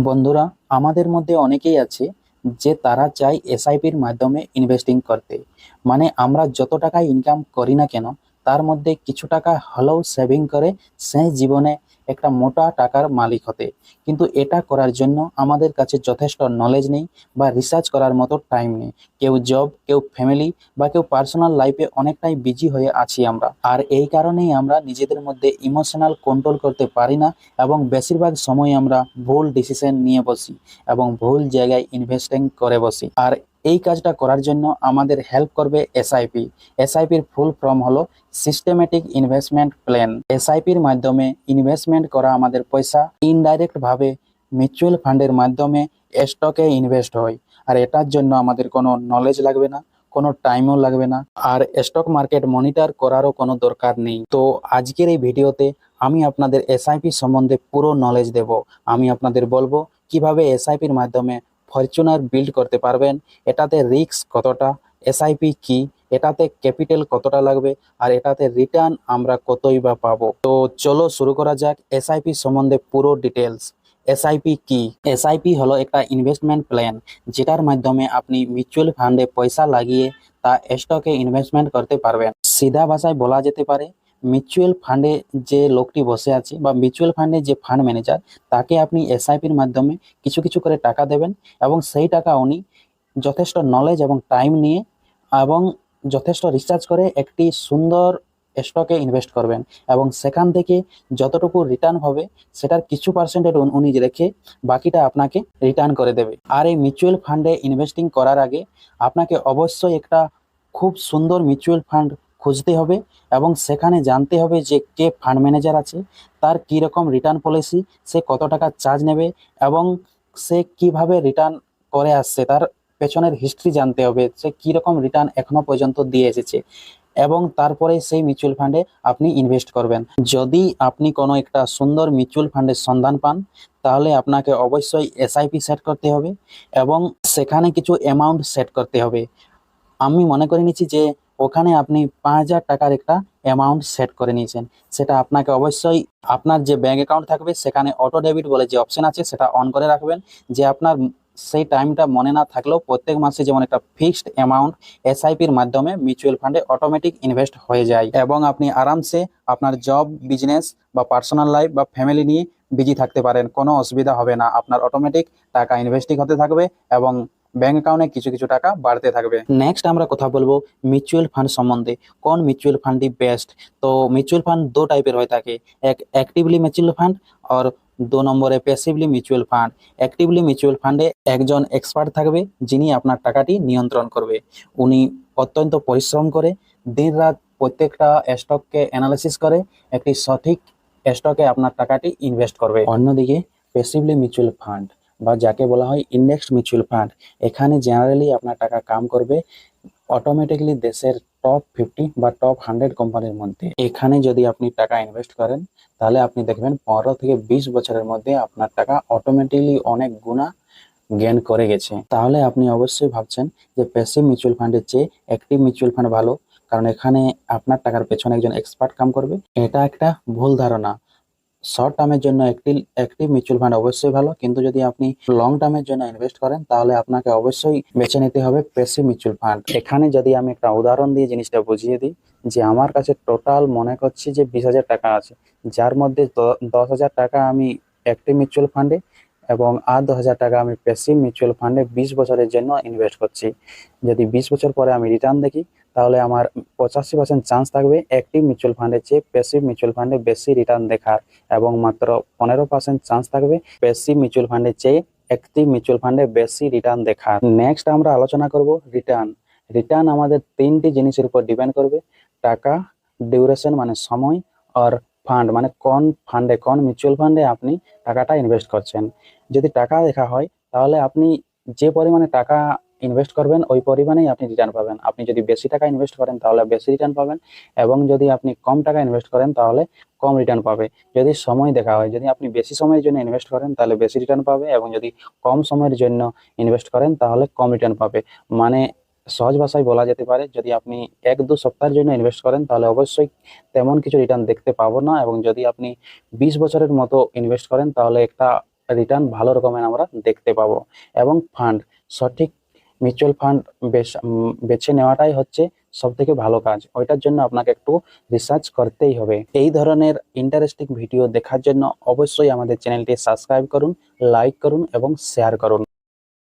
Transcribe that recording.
বন্ধুরা, আমাদের মধ্যে অনেকেই আছে যে তারা চায় এসআইপির মাধ্যমে ইনভেস্টিং করতে। মানে আমরা যত টাকা ইনকাম করি না কেন, তার মধ্যে কিছু টাকা হলেও সেভিং করে সে জীবনে একটা মোটা টাকার মালিক হতে। কিন্তু এটা করার জন্য আমাদের কাছে যথেষ্ট নলেজ নেই বা রিসার্চ করার মতো টাইম নেই। কেউ জব, কেউ ফ্যামিলি বা কেউ পার্সোনাল লাইফে অনেকটাই বিজি হয়ে আছি আমরা। আর এই কারণেই আমরা নিজেদের মধ্যে ইমোশনাল কন্ট্রোল করতে পারি না এবং বেশিরভাগ সময় আমরা ভুল ডিসিশন নিয়ে বসি এবং ভুল জায়গায় ইনভেস্টিং করে বসি। আর এই কাজটা করার জন্য আমাদের হেল্প করবে এসআইপি। এসআইপির ফুল ফর্ম হলো সিস্টেমেটিক ইনভেস্টমেন্ট প্ল্যান। এসআইপির মাধ্যমে ইনভেস্টমেন্ট করা আমাদের পয়সা ইনডাইরেক্ট ভাবে মিউচুয়াল ফান্ডের মাধ্যমে স্টকে ইনভেস্ট হয়। আর এটার জন্য আমাদের কোনো নলেজ লাগবে না, কোনো টাইমও লাগবে না, আর স্টক মার্কেট মনিটর করারও কোনো দরকার নেই। তো আজকের এই ভিডিওতে আমি আপনাদের এসআইপি সম্বন্ধে পুরো নলেজ দেব। আমি আপনাদের বলবো কিভাবে এসআইপির মাধ্যমে ফরচুনার বিল্ড করতে পারবেন, এটাতে রিস্ক কতটা, এসআইপি কি, এটাতে ক্যাপিটাল কতটা লাগবে, আর এটাতে রিটার্ন আমরা কতই বা পাবো। তো চলো শুরু করা যাক এসআইপি সম্বন্ধে পুরো ডিটেলস। এসআইপি কি? এসআইপি হলো একটা ইনভেস্টমেন্ট প্ল্যান, যেটার মাধ্যমে আপনি মিউচুয়াল ফান্ডে পয়সা লাগিয়ে তা স্টকে ইনভেস্টমেন্ট করতে পারবেন। সিধা ভাষায় বলা যেতে পারে, মিউচুয়াল ফান্ডে যে লোকটি বসে আছে বা মিউচুয়াল ফান্ডে যে ফান্ড ম্যানেজার, তাকে আপনি এসআইপির মাধ্যমে কিছু কিছু করে টাকা দেবেন এবং সেই টাকা উনি যথেষ্ট নলেজ এবং টাইম নিয়ে এবং যথেষ্ট রিসার্চ করে একটি সুন্দর স্টকে ইনভেস্ট করবেন এবং সেখান থেকে যতটুকু রিটার্ন হবে সেটার কিছু পার্সেন্টেজ উনি রেখে বাকিটা আপনাকে রিটার্ন করে দেবে। আর এই মিউচুয়াল ফান্ডে ইনভেস্টিং করার আগে আপনাকে অবশ্যই একটা খুব সুন্দর মিউচুয়াল ফান্ড খুঁজতে হবে এবং সেখানে জানতে হবে যে কে ফান্ড ম্যানেজার আছে, তার কী রকম রিটার্ন পলিসি, সে কত টাকা চার্জ নেবে এবং সে কিভাবে রিটার্ন করে আসছে, তার পেছনের হিস্ট্রি জানতে হবে, সে কী রকম রিটার্ন এখনো পর্যন্ত দিয়ে এসেছে, এবং তারপরে সেই মিউচুয়াল ফান্ডে আপনি ইনভেস্ট করবেন। যদি আপনি কোনো একটা সুন্দর মিউচুয়াল ফান্ডের সন্ধান পান, তাহলে আপনাকে অবশ্যই এসআইপি সেট করতে হবে এবং সেখানে কিছু অ্যামাউন্ট সেট করতে হবে। আমি মনে করে নিচ্ছি যে ওখানে আপনি 5,000 টাকার একটা অ্যামাউন্ট সেট করে নিয়েছেন। সেটা আপনাকে অবশ্যই আপনার যে ব্যাংক অ্যাকাউন্ট থাকবে সেখানে অটো ডেবিট বলে যে অপশন আছে সেটা অন করে রাখবেন, যে আপনার সেই টাইমটা মনে না থাকলেও প্রত্যেক মাসে যেমন একটা ফিক্সড অ্যামাউন্ট এসআইপির মাধ্যমে মিউচুয়াল ফান্ডে অটোমেটিক ইনভেস্ট হয়ে যায় এবং আপনি আরামসে আপনার জব, বিজনেস বা পার্সোনাল লাইফ বা ফ্যামিলি নিয়ে বিজি থাকতে পারেন। কোনো অসুবিধা হবে না, আপনার অটোমেটিক টাকা ইনভেস্টিং হতে থাকবে এবং ব্যাংক অ্যাকাউন্টে কিছু কিছু টাকা বাড়তে থাকবে। নেক্সট আমরা কথা বলবো মিউচুয়াল ফান্ড সম্বন্ধে। কোন মিউচুয়াল ফান্ডটি বেস্ট? তো মিউচুয়াল ফান্ড দো টাইপের হয়ে থাকে, এক অ্যাক্টিভলি মিউচুয়াল ফান্ড আর 2 নম্বরে passively mutual fund. Actively mutual ফান্ডে একজন এক্সপার্ট থাকবে যিনি আপনার টাকাটি নিয়ন্ত্রণ করবে। উনি অত্যন্ত পরিশ্রম করে দিন রাত প্রত্যেকটা স্টককে অ্যানালাইসিস করে একটি সঠিক স্টকে আপনার টাকাটি ইনভেস্ট করবে। অন্যদিকে প্যাসিভলি মিউচুয়াল ফান্ড বা যাকে বলা হয় ইন্ডেক্স মিউচুয়াল ফান্ড, এখানে জেনারেলি আপনার টাকা কাম করবে অটোমেটিকলি দেশের টপ 50 বা টপ 100 কোম্পানির মধ্যে। এখানে যদি আপনি টাকা ইনভেস্ট করেন তাহলে আপনি দেখবেন 15 থেকে 20 বছরের মধ্যে আপনার টাকা অটোমেটিকলি অনেক গুণা গেইন করে গেছে। তাহলে আপনি অবশ্যই ভাবছেন যে প্যাসিভ মিউচুয়াল ফান্ডের চেয়ে অ্যাক্টিভ মিউচুয়াল ফান্ড ভালো, কারণ এখানে আপনার টাকার পেছনে একজন এক্সপার্ট কাম করবে। এটা একটা ভুল ধারণা। শর্ট টার্মের জন্য অ্যাক্টিভ মিউচুয়াল ফান্ড অবশ্যই ভালো, কিন্তু যদি আপনি লং টার্মের জন্য ইনভেস্ট করেন তাহলে আপনাকে অবশ্যই বেছে নিতে হবে প্যাসিভ মিউচুয়াল ফান্ড। এখানে যদি আমি একটা উদাহরণ দিয়ে জিনিসটা বুঝিয়ে দিই, যে আমার কাছে টোটাল মনে করছি যে 20,000 টাকা আছে, যার মধ্যে 10,000 টাকা আমি অ্যাক্টিভ মিউচুয়াল ফান্ডে এবং আর 10,000 টাকা আমি প্যাসিভ মিউচুয়াল ফান্ডে 20 বছরের জন্য ইনভেস্ট করছি। যদি 20 বছর পরে আমি রিটার্ন দেখি তাহলে আমার 85% চান্স থাকবে অ্যাক্টিভ মিউচুয়াল ফান্ডের চেয়ে প্যাসিভ মিউচুয়াল ফান্ডে বেশি রিটার্ন দেখার, এবং মাত্র 15% চান্স থাকবে প্যাসিভ মিউচুয়াল ফান্ডের চেয়ে অ্যাক্টিভ মিউচুয়াল ফান্ডে বেশি রিটার্ন দেখার। নেক্সট আমরা আলোচনা করব রিটার্ন। রিটার্ন আমাদের 3টি জিনিসের উপর ডিপেন্ড করবে: টাকা, ডিউরেশন মানে সময়, আর ফান্ড মানে কোন ফান্ডে, কোন মিউচুয়াল ফান্ডে আপনি টাকাটা ইনভেস্ট করছেন। যদি টাকা দেখা হয় তাহলে আপনি যে পরিমাণে টাকা ইনভেস্ট করবেন ওই পরিমাণেই আপনি রিটার্ন পাবেন। আপনি যদি বেশি টাকা ইনভেস্ট করেন তাহলে বেশি রিটার্ন পাবেন, এবং যদি আপনি কম টাকা ইনভেস্ট করেন তাহলে কম রিটার্ন পাবে। যদি সময় দেখা হয়, যদি আপনি বেশি সময়ের জন্য ইনভেস্ট করেন তাহলে বেশি রিটার্ন পাবে, এবং যদি কম সময়ের জন্য ইনভেস্ট করেন তাহলে কম রিটার্ন পাবে। মানে সহজ ভাষায় বলা যেতে পারে, যদি আপনি 1-2 সপ্তাহের জন্য ইনভেস্ট করেন তাহলে অবশ্যই তেমন কিছু রিটার্ন দেখতে পাবো না, এবং যদি আপনি 20 বছরের মতো ইনভেস্ট করেন তাহলে একটা রিটার্ন ভালো রকমের আমরা দেখতে পাবো। এবং ফান্ড, সঠিক মিউচুয়াল ফান্ড বেছে নেওয়াটাই হচ্ছে সব থেকে ভালো কাজ। ওইটার জন্য আপনাকে একটু রিসার্চ করতেই হবে। এই ধরনের ইন্টারেস্টিং ভিডিও দেখার জন্য অবশ্যই আমাদের চ্যানেলটি সাবস্ক্রাইব করুন, লাইক করুন এবং শেয়ার করুন।